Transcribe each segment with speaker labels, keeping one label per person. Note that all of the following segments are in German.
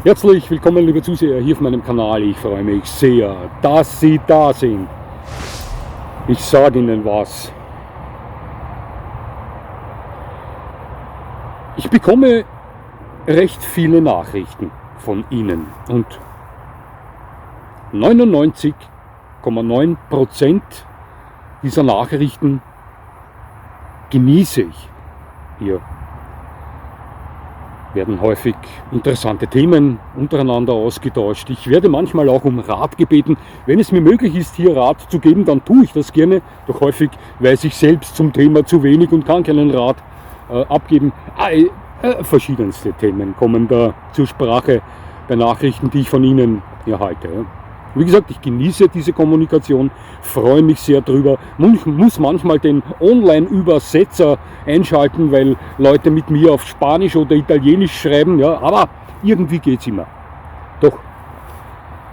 Speaker 1: Herzlich willkommen, liebe Zuseher, hier auf meinem Kanal. Ich freue mich sehr, dass Sie da sind. Ich sage Ihnen was. Ich bekomme recht viele Nachrichten von Ihnen und 99,9% dieser Nachrichten genieße ich. Hier werden häufig interessante Themen untereinander ausgetauscht. Ich werde manchmal auch um Rat gebeten. Wenn es mir möglich ist, hier Rat zu geben, dann tue ich das gerne. Doch häufig weiß ich selbst zum Thema zu wenig und kann keinen Rat abgeben. Verschiedenste Themen kommen da zur Sprache bei Nachrichten, die ich von Ihnen erhalte. Wie gesagt, ich genieße diese Kommunikation, freue mich sehr drüber. Ich muss manchmal den Online-Übersetzer einschalten, weil Leute mit mir auf Spanisch oder Italienisch schreiben, ja, aber irgendwie geht es immer. Doch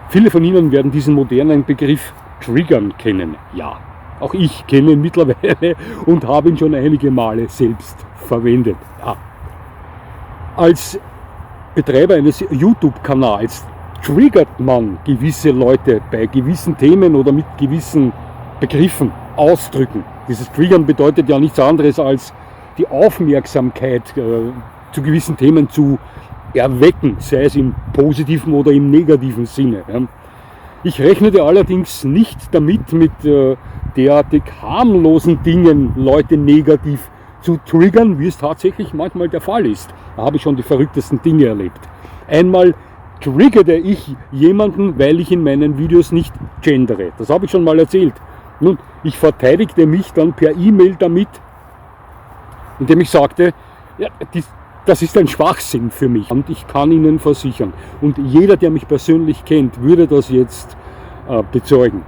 Speaker 1: viele von Ihnen werden diesen modernen Begriff Triggern kennen. Ja, auch ich kenne ihn mittlerweile und habe ihn schon einige Male selbst verwendet. Ja. Als Betreiber eines YouTube-Kanals triggert man gewisse Leute bei gewissen Themen oder mit gewissen Begriffen, Ausdrücken. Dieses Triggern bedeutet ja nichts anderes als die Aufmerksamkeit zu gewissen Themen zu erwecken, sei es im positiven oder im negativen Sinne. Ich rechnete allerdings nicht damit, mit derartig harmlosen Dingen Leute negativ zu triggern, wie es tatsächlich manchmal der Fall ist. Da habe ich schon die verrücktesten Dinge erlebt. Einmal triggerte ich jemanden, weil ich in meinen Videos nicht gendere. Das habe ich schon mal erzählt. Nun, ich verteidigte mich dann per E-Mail damit, indem ich sagte, ja, das ist ein Schwachsinn für mich. Und ich kann Ihnen versichern, und jeder, der mich persönlich kennt, würde das jetzt bezeugen.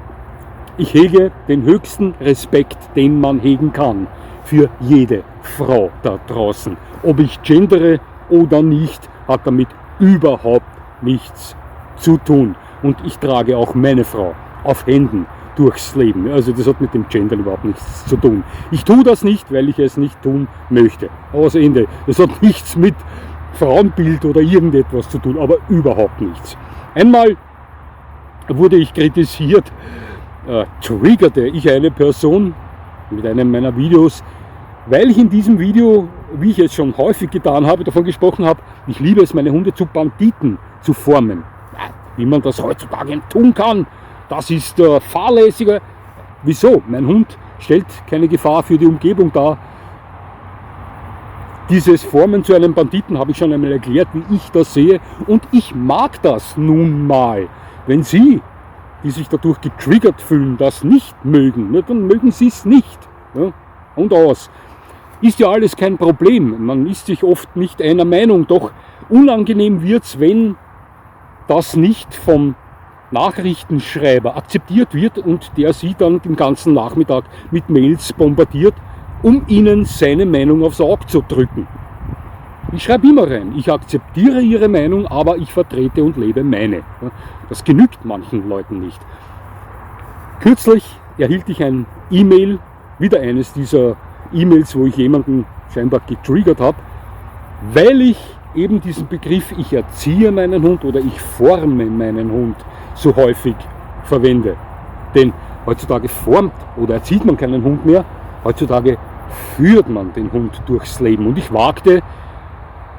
Speaker 1: Ich hege den höchsten Respekt, den man hegen kann, für jede Frau da draußen. Ob ich gendere oder nicht, hat damit überhaupt nichts zu tun. Und ich trage auch meine Frau auf Händen durchs Leben. Also das hat mit dem Gendern überhaupt nichts zu tun. Ich tue das nicht, weil ich es nicht tun möchte. Aus Ende. Das hat nichts mit Frauenbild oder irgendetwas zu tun, aber überhaupt nichts. Einmal wurde ich kritisiert, triggerte ich eine Person mit einem meiner Videos, weil ich in diesem Video, wie ich es schon häufig getan habe, davon gesprochen habe, ich liebe es, meine Hunde zu Banditen zu formen. Wie man das heutzutage tun kann, das ist fahrlässiger. Wieso? Mein Hund stellt keine Gefahr für die Umgebung dar. Dieses Formen zu einem Banditen habe ich schon einmal erklärt, wie ich das sehe. Und ich mag das nun mal. Wenn Sie, die sich dadurch getriggert fühlen, das nicht mögen, dann mögen Sie es nicht. Und aus. Ist ja alles kein Problem. Man ist sich oft nicht einer Meinung, doch unangenehm wird es, wenn das nicht vom Nachrichtenschreiber akzeptiert wird und der Sie dann den ganzen Nachmittag mit Mails bombardiert, um Ihnen seine Meinung aufs Auge zu drücken. Ich schreibe immer rein, ich akzeptiere Ihre Meinung, aber ich vertrete und lebe meine. Das genügt manchen Leuten nicht. Kürzlich erhielt ich ein E-Mail, wieder eines dieser E-Mails, wo ich jemanden scheinbar getriggert habe, weil ich eben diesen Begriff, ich erziehe meinen Hund oder ich forme meinen Hund, so häufig verwende. Denn heutzutage formt oder erzieht man keinen Hund mehr, heutzutage führt man den Hund durchs Leben. Und ich wagte,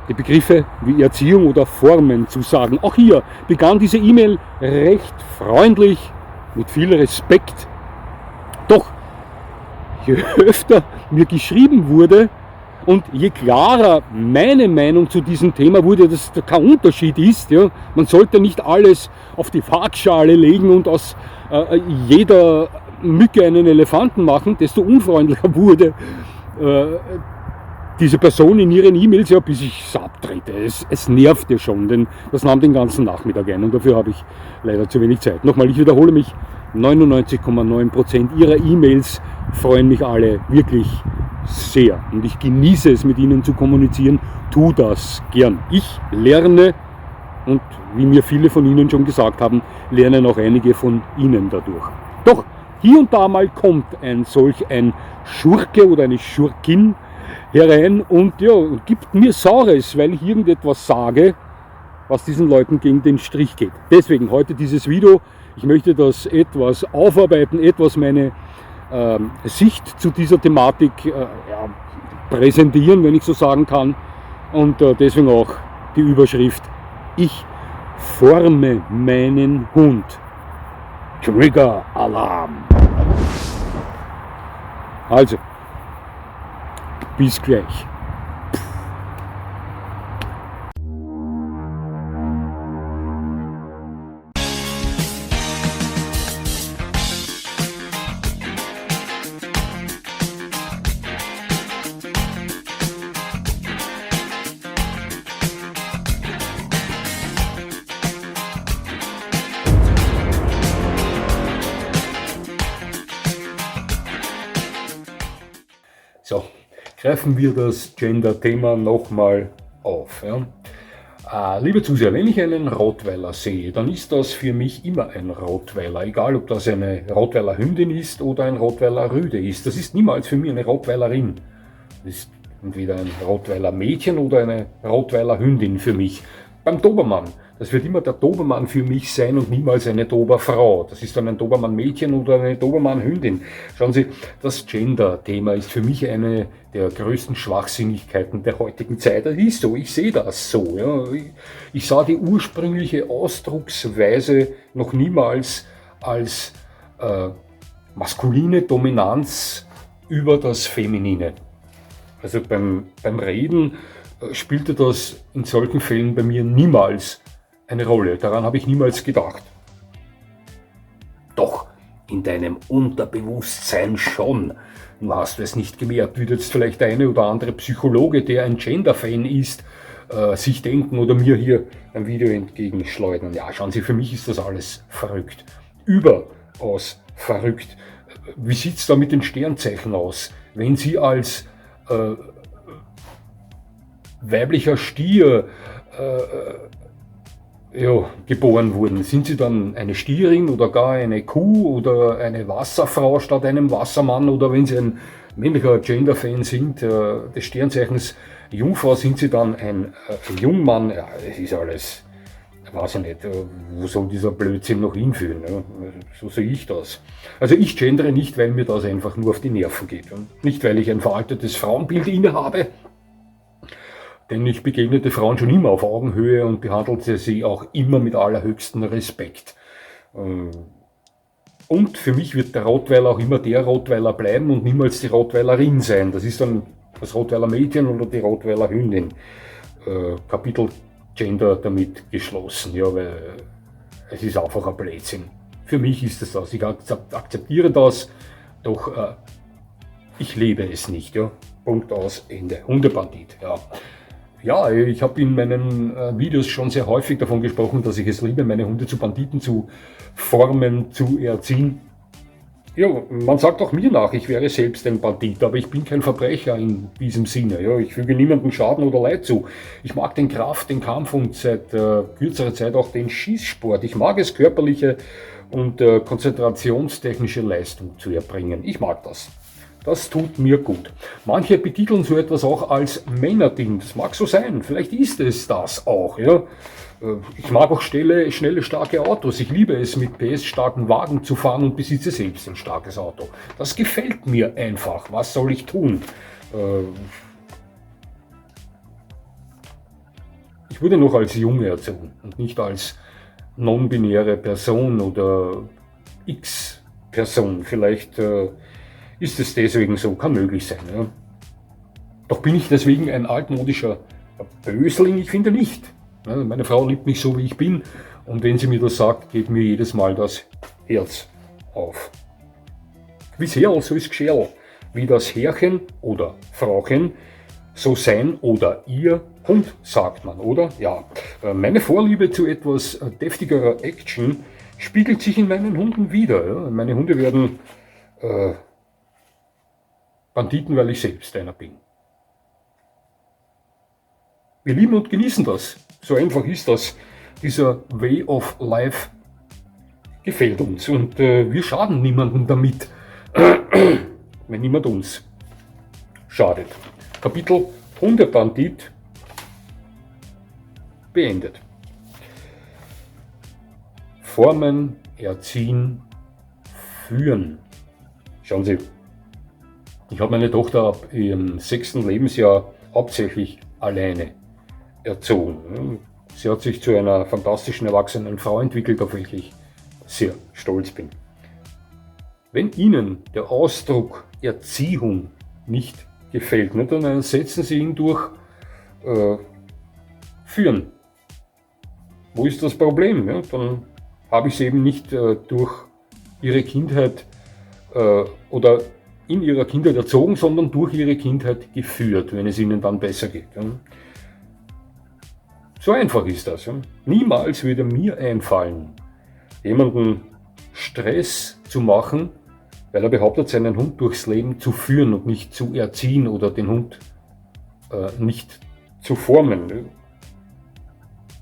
Speaker 1: die Begriffe wie Erziehung oder Formen zu sagen. Auch hier begann diese E-Mail recht freundlich, mit viel Respekt. Doch je öfter mir geschrieben wurde und je klarer meine Meinung zu diesem Thema wurde, dass da kein Unterschied ist, ja, man sollte nicht alles auf die Waagschale legen und aus jeder Mücke einen Elefanten machen, desto unfreundlicher wurde diese Person in ihren E-Mails, ja, bis ich es abtrete. Es nervte schon, denn das nahm den ganzen Nachmittag ein und dafür habe ich leider zu wenig Zeit. Nochmal, ich wiederhole mich, 99,9% Ihrer E-Mails freuen mich alle wirklich sehr und ich genieße es, mit Ihnen zu kommunizieren, tu das gern. Ich lerne und wie mir viele von Ihnen schon gesagt haben, lernen auch einige von Ihnen dadurch. Doch hier und da mal kommt ein Schurke oder eine Schurkin herein und ja, gibt mir Saures, weil ich irgendetwas sage, was diesen Leuten gegen den Strich geht. Deswegen heute dieses Video. Ich möchte das etwas aufarbeiten, etwas meine Sicht zu dieser Thematik präsentieren, wenn ich so sagen kann. Und deswegen auch die Überschrift: Ich forme meinen Hund. Trigger Alarm. Also, bis gleich. So, greifen wir das Gender-Thema nochmal auf. Ja. Liebe Zuseher, wenn ich einen Rottweiler sehe, dann ist das für mich immer ein Rottweiler, egal ob das eine Rottweiler Hündin ist oder ein Rottweiler Rüde ist. Das ist niemals für mich eine Rottweilerin. Das ist entweder ein Rottweiler Mädchen oder eine Rottweiler Hündin für mich. Beim Dobermann, das wird immer der Dobermann für mich sein und niemals eine Doberfrau. Das ist dann ein Dobermann-Mädchen oder eine Dobermann-Hündin. Schauen Sie, das Gender-Thema ist für mich eine der größten Schwachsinnigkeiten der heutigen Zeit. Das ist so, ich sehe das so. Ja. Ich sah die ursprüngliche Ausdrucksweise noch niemals als maskuline Dominanz über das Feminine. Also beim Reden spielte das in solchen Fällen bei mir niemals eine Rolle. Daran habe ich niemals gedacht. Doch in deinem Unterbewusstsein schon. Du hast es nicht gemerkt, würde jetzt vielleicht der eine oder andere Psychologe, der ein Gender-Fan ist, sich denken oder mir hier ein Video entgegenschleudern. Ja, schauen Sie, für mich ist das alles verrückt. Überaus verrückt. Wie sieht es da mit den Sternzeichen aus? Wenn Sie als weiblicher Stier geboren wurden, sind Sie dann eine Stierin oder gar eine Kuh oder eine Wasserfrau statt einem Wassermann? Oder wenn Sie ein männlicher Gender-Fan sind des Sternzeichens Jungfrau, sind Sie dann ein Jungmann? Ja, das ist alles, weiß ich nicht, wo soll dieser Blödsinn noch hinführen? Ja? So sehe ich das. Also ich gendere nicht, weil mir das einfach nur auf die Nerven geht. Ja? Nicht, weil ich ein veraltetes Frauenbild innehabe, denn ich begegnete Frauen schon immer auf Augenhöhe und behandelte sie auch immer mit allerhöchstem Respekt. Und für mich wird der Rottweiler auch immer der Rottweiler bleiben und niemals die Rottweilerin sein. Das ist dann das Rottweiler Mädchen oder die Rottweiler Hündin. Kapitel Gender damit geschlossen, ja, weil es ist einfach ein Blödsinn. Für mich ist es das. Ich akzeptiere das, doch ich lebe es nicht. Ja. Punkt, aus, Ende. Hundebandit. Ja. Ja, ich habe in meinen Videos schon sehr häufig davon gesprochen, dass ich es liebe, meine Hunde zu Banditen zu formen, zu erziehen. Ja, man sagt auch mir nach, ich wäre selbst ein Bandit, aber ich bin kein Verbrecher in diesem Sinne. Ja, ich füge niemandem Schaden oder Leid zu. Ich mag den den Kampf und seit kürzerer Zeit auch den Schießsport. Ich mag es, körperliche und konzentrationstechnische Leistung zu erbringen. Ich mag das. Das tut mir gut. Manche betiteln so etwas auch als Männerding. Das mag so sein. Vielleicht ist es das auch. Ja. Ich mag auch schnelle, starke Autos. Ich liebe es, mit PS-starken Wagen zu fahren und besitze selbst ein starkes Auto. Das gefällt mir einfach. Was soll ich tun? Ich wurde noch als Junge erzogen und nicht als non-binäre Person oder X-Person. Vielleicht ist es deswegen so, kann möglich sein. Ja. Doch bin ich deswegen ein altmodischer Bösling? Ich finde nicht. Ja, meine Frau liebt mich so, wie ich bin, und wenn sie mir das sagt, geht mir jedes Mal das Herz auf. Wie's Herrl, so ist Gscherl. Wie das Herrchen oder Frauchen, so sein oder ihr Hund, sagt man, oder? Ja, meine Vorliebe zu etwas deftigerer Action spiegelt sich in meinen Hunden wider. Ja. Meine Hunde werden Banditen, weil ich selbst einer bin. Wir lieben und genießen das. So einfach ist das. Dieser Way of Life gefällt uns und wir schaden niemandem damit, wenn niemand uns schadet. Kapitel Hundebandit beendet. Formen, erziehen, führen. Schauen Sie, ich habe meine Tochter ab ihrem 6. Lebensjahr hauptsächlich alleine erzogen. Sie hat sich zu einer fantastischen erwachsenen Frau entwickelt, auf welche ich sehr stolz bin. Wenn Ihnen der Ausdruck Erziehung nicht gefällt, dann ersetzen Sie ihn durch Führen. Wo ist das Problem? Dann habe ich sie eben nicht durch ihre Kindheit oder in ihrer Kindheit erzogen, sondern durch ihre Kindheit geführt, wenn es ihnen dann besser geht. So einfach ist das. Niemals würde mir einfallen, jemanden Stress zu machen, weil er behauptet, seinen Hund durchs Leben zu führen und nicht zu erziehen oder den Hund nicht zu formen.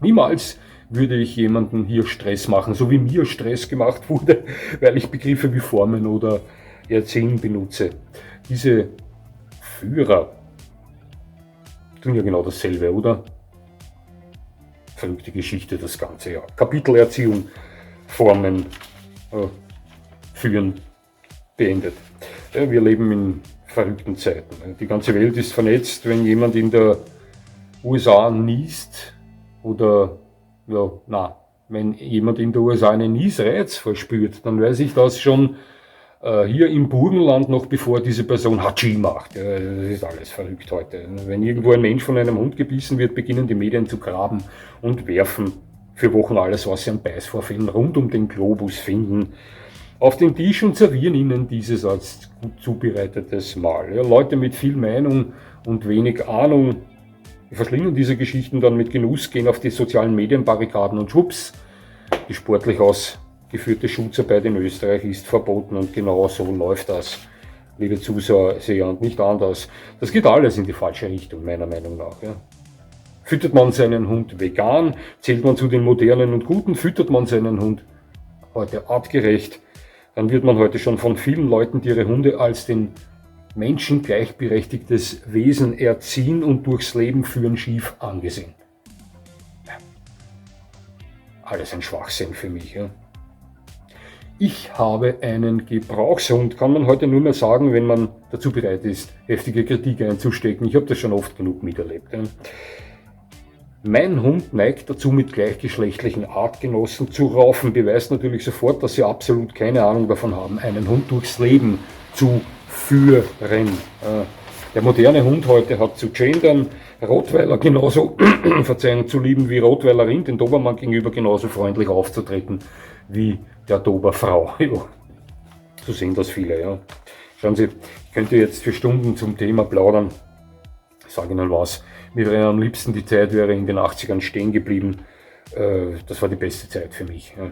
Speaker 1: Niemals würde ich jemanden hier Stress machen, so wie mir Stress gemacht wurde, weil ich Begriffe wie Formen oder Erziehen benutze. Diese Führer tun ja genau dasselbe, oder? Verrückte Geschichte, das Ganze, ja. Kapitel Erziehung, Formen, Führen, beendet. Ja, wir leben in verrückten Zeiten. Die ganze Welt ist vernetzt. Wenn jemand in der USA niest oder wenn jemand in der USA einen Niesreiz verspürt, dann weiß ich das schon hier im Burgenland noch bevor diese Person Hatschi macht. Das ist alles verrückt heute. Wenn irgendwo ein Mensch von einem Hund gebissen wird, beginnen die Medien zu graben und werfen für Wochen alles, was sie an Beißvorfällen rund um den Globus finden, auf den Tisch und servieren ihnen dieses als gut zubereitetes Mahl. Ja, Leute mit viel Meinung und wenig Ahnung verschlingen diese Geschichten dann mit Genuss, gehen auf die sozialen Medienbarrikaden und schwupps, die sportlich ausgeführte Schutzarbeit in Österreich ist verboten und genau so läuft das, liebe Zuseher, und nicht anders. Das geht alles in die falsche Richtung, meiner Meinung nach. Ja. Füttert man seinen Hund vegan, zählt man zu den modernen und guten, füttert man seinen Hund heute artgerecht, dann wird man heute schon von vielen Leuten, die ihre Hunde als den Menschen gleichberechtigtes Wesen erziehen und durchs Leben führen, schief angesehen. Ja. Alles ein Schwachsinn für mich. Ja. Ich habe einen Gebrauchshund, kann man heute nur mehr sagen, wenn man dazu bereit ist, heftige Kritik einzustecken. Ich habe das schon oft genug miterlebt. Ja. Mein Hund neigt dazu, mit gleichgeschlechtlichen Artgenossen zu raufen, beweist natürlich sofort, dass sie absolut keine Ahnung davon haben, einen Hund durchs Leben zu führen. Der moderne Hund heute hat zu gendern, Rottweiler genauso zu lieben wie Rottweiler Rind, den Dobermann gegenüber genauso freundlich aufzutreten wie der Doberfrau. So sehen das viele. Ja. Schauen Sie, ich könnte jetzt für Stunden zum Thema plaudern. Ich sage Ihnen was, mir wäre am liebsten die Zeit wäre in den 80ern stehen geblieben. Das war die beste Zeit für mich. Ja.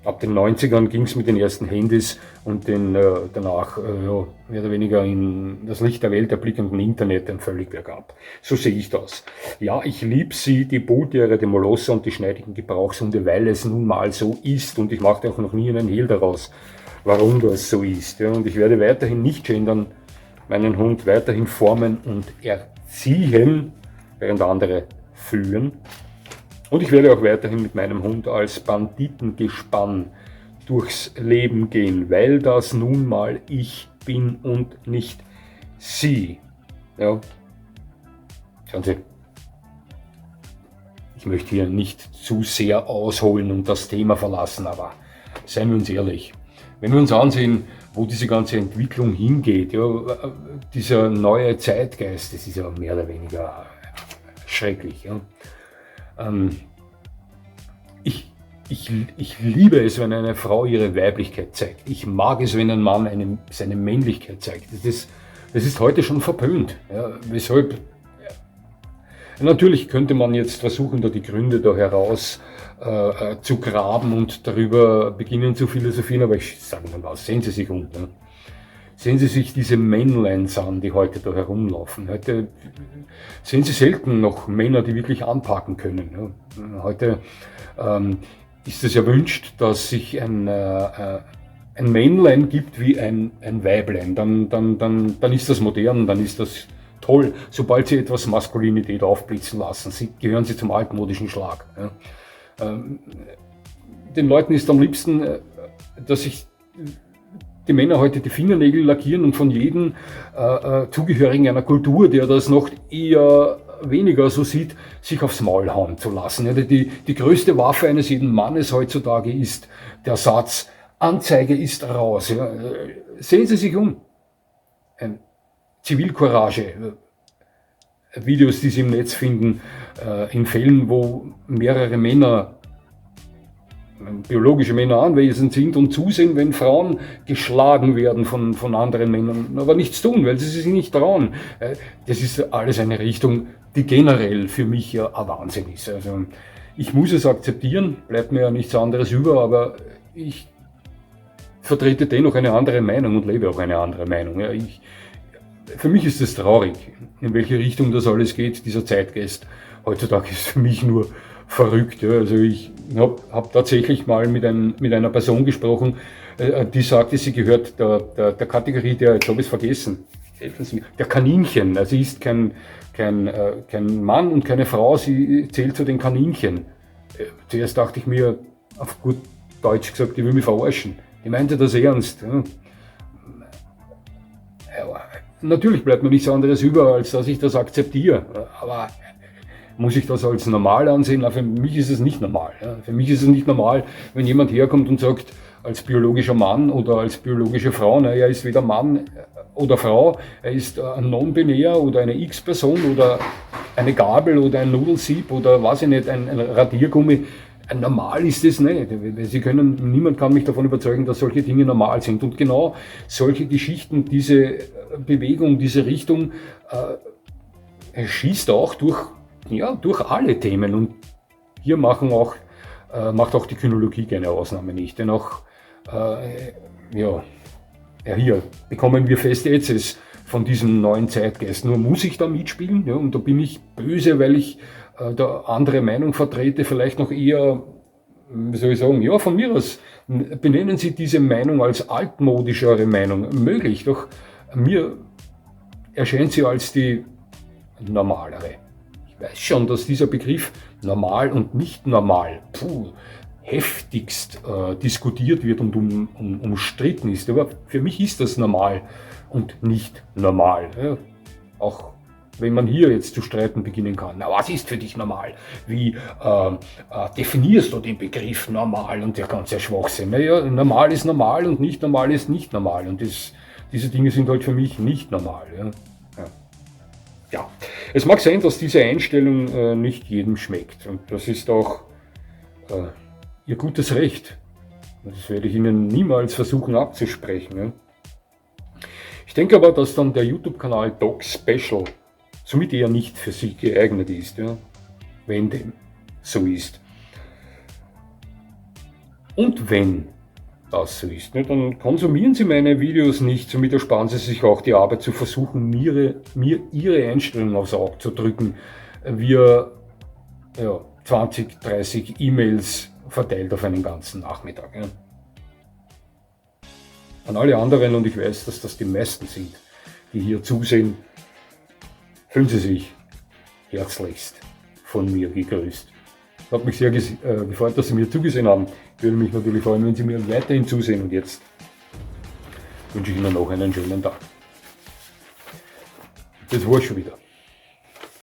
Speaker 1: Ab den 90ern ging es mit den ersten Handys und danach mehr oder weniger in das Licht der Welt erblickenden Internet völlig bergab. So sehe ich das. Ja, ich liebe sie, die Bulltiere, die Molosser und die schneidigen Gebrauchshunde, weil es nun mal so ist und ich machte auch noch nie einen Hehl daraus, warum das so ist. Ja. Und ich werde weiterhin nicht gendern, meinen Hund weiterhin formen und erziehen, während andere führen. Und ich werde auch weiterhin mit meinem Hund als Banditengespann durchs Leben gehen, weil das nun mal ich bin und nicht sie. Ja. Schauen Sie, ich möchte hier nicht zu sehr ausholen und das Thema verlassen, aber seien wir uns ehrlich, wenn wir uns ansehen, wo diese ganze Entwicklung hingeht, ja, dieser neue Zeitgeist, das ist ja mehr oder weniger schrecklich. Ja. Ich liebe es, wenn eine Frau ihre Weiblichkeit zeigt. Ich mag es, wenn ein Mann seine Männlichkeit zeigt. Das ist heute schon verpönt. Ja, weshalb? Ja. Natürlich könnte man jetzt versuchen, da die Gründe da heraus zu graben und darüber beginnen zu philosophieren, aber ich sage mal was, sehen Sie sich um. Ja. Sehen Sie sich diese Männleins an, die heute da herumlaufen. Heute sehen Sie selten noch Männer, die wirklich anpacken können. Ja. Heute ist es erwünscht, dass sich ein Männlein gibt wie ein Weiblein. Dann ist das modern, dann ist das toll. Sobald Sie etwas Maskulinität aufblitzen lassen, gehören Sie zum altmodischen Schlag. Ja. den Leuten ist am liebsten, dass sich die Männer heute die Fingernägel lackieren und von jedem Zugehörigen einer Kultur, der das noch eher weniger so sieht, sich aufs Maul hauen zu lassen. Die größte Waffe eines jeden Mannes heutzutage ist der Satz, Anzeige ist raus. Ja. Sehen Sie sich um. Zivilcourage. Videos, die Sie im Netz finden, in Fällen, wo mehrere Männer, biologische Männer anwesend sind und zusehen, wenn Frauen geschlagen werden von anderen Männern, aber nichts tun, weil sie sich nicht trauen. Das ist alles eine Richtung, die generell für mich ja ein Wahnsinn ist. Also ich muss es akzeptieren, bleibt mir ja nichts anderes über, aber ich vertrete dennoch eine andere Meinung und lebe auch eine andere Meinung. Ja, für mich ist es traurig, in welche Richtung das alles geht, dieser Zeitgeist. Heutzutage ist für mich nur verrückt. Ja. Also ich hab tatsächlich mal mit einer Person gesprochen, die sagte, sie gehört der Kategorie der, jetzt habe ich es vergessen, der Kaninchen. Also sie ist kein Mann und keine Frau, sie zählt zu den Kaninchen. Zuerst dachte ich mir, auf gut Deutsch gesagt, die will mich verarschen. Die meinte das ernst. Ja. Natürlich bleibt mir nichts anderes über, als dass ich das akzeptiere. Aber muss ich das als normal ansehen? Na, für mich ist es nicht normal. Ja. Für mich ist es nicht normal, wenn jemand herkommt und sagt, als biologischer Mann oder als biologische Frau, na, er ist weder Mann oder Frau, er ist ein Non-Binär oder eine X-Person oder eine Gabel oder ein Nudelsieb oder weiß ich nicht, ein Radiergummi. Normal ist es nicht. Niemand kann mich davon überzeugen, dass solche Dinge normal sind. Und genau solche Geschichten, diese Bewegung, diese Richtung schießt auch durch alle Themen. Und hier macht auch die Kynologie keine Ausnahme nicht. Denn auch hier bekommen wir fest jetzt von diesem neuen Zeitgeist. Nur muss ich da mitspielen? Ja, und da bin ich böse, weil ich da andere Meinung vertrete, vielleicht noch eher, wie soll ich sagen, ja, von mir aus, benennen Sie diese Meinung als altmodischere Meinung. Möglich, doch mir erscheint sie als die normalere. Ich weiß schon, dass dieser Begriff normal und nicht normal heftigst diskutiert wird und umstritten ist. Aber für mich ist das normal und nicht normal. Ja, auch wenn man hier jetzt zu streiten beginnen kann. Na, was ist für dich normal? Wie definierst du den Begriff normal und der ganze Schwachsinn? Naja, normal ist normal und nicht normal ist nicht normal. Und diese Dinge sind halt für mich nicht normal. Ja. Es mag sein, dass diese Einstellung nicht jedem schmeckt. Und das ist auch ihr gutes Recht. Das werde ich Ihnen niemals versuchen abzusprechen. Ja. Ich denke aber, dass dann der YouTube-Kanal Doc Special somit eher nicht für Sie geeignet ist, ja, wenn dem so ist. Und wenn das so ist, ne, dann konsumieren Sie meine Videos nicht, somit ersparen Sie sich auch die Arbeit zu versuchen, mir Ihre Einstellung aufs Auge zu drücken, via 20, 30 E-Mails verteilt auf einen ganzen Nachmittag. Ja. An alle anderen, und ich weiß, dass das die meisten sind, die hier zusehen, fühlen Sie sich herzlichst von mir gegrüßt. Hat mich sehr gefreut, dass Sie mir zugesehen haben. Ich würde mich natürlich freuen, wenn Sie mir weiterhin zusehen. Und jetzt wünsche ich Ihnen noch einen schönen Tag. Das war's schon wieder.